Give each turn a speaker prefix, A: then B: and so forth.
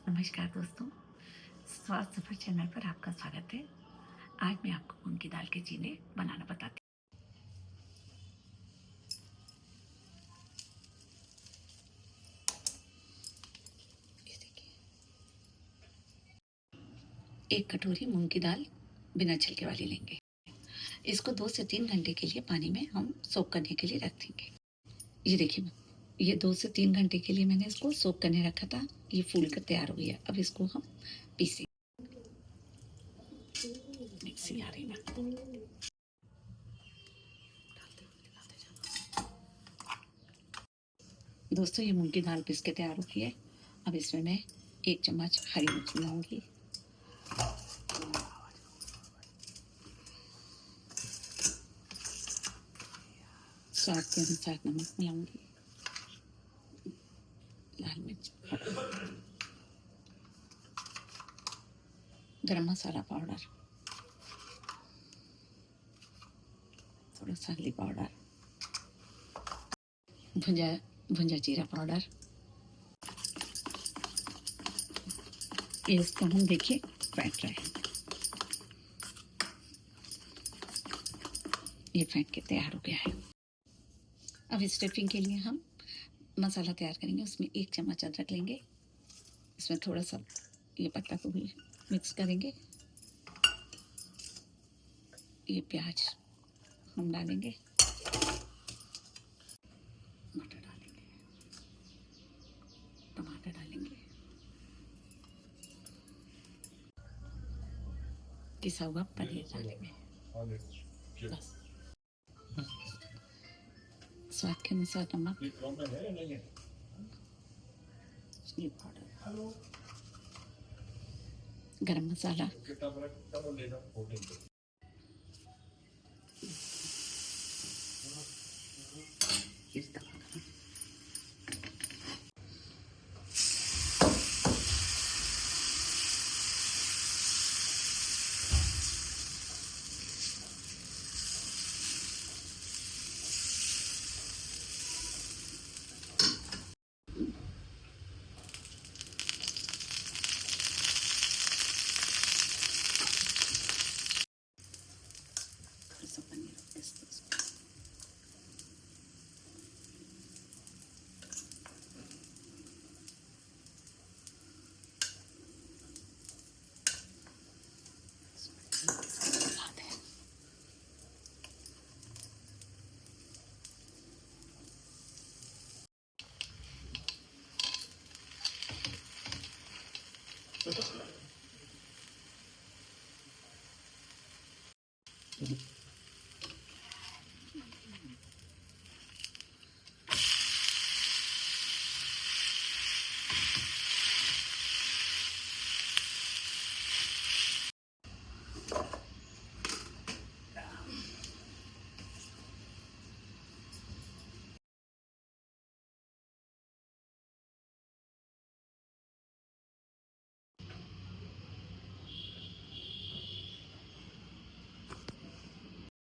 A: नमस्कार दोस्तों, स्वाद सफ़र चैनल पर आपका स्वागत है। आज मैं आपको मूंग की दाल के चीले बनाना बताती हूँ। ये देखिए, 1 कटोरी मूंग की दाल बिना छिलके वाली लेंगे। इसको 2 से 3 घंटे के लिए पानी में हम सोक करने के लिए रख देंगे। ये देखिए, ये 2 से 3 घंटे के लिए मैंने इसको सोक करने रखा था। ये फूल कर तैयार हो गया। अब इसको हम पीसें। मिक्सी आ रही ना, दोस्तों ये मूंग की दाल पीस के तैयार हो गई है। अब इसमें मैं 1 चम्मच हरी मिर्च मिलाऊंगी, स्वाद के अनुसार नमक मिलाऊंगी, लाल मिर्च, गरम मसाला पाउडर, थोड़ा सा हल्दी पाउडर, भुंजा भुंजा जीरा पाउडर। ये इसको हम देखिए फेंट रहे हैं। ये फेंट के तैयार हो गया है। अब स्टफिंग के लिए हम मसाला तैयार करेंगे। उसमें 1 चम्मच अदरक लेंगे, इसमें थोड़ा सा ये पत्ता को भी मिक्स करेंगे। ये प्याज हम डालेंगे, मटर डालेंगे, टमाटर डालेंगे, पिसा हुआ पनीर डालेंगे, बस स्वाद के अनुसार नमक, चिली पाउडर, गरम मसाला,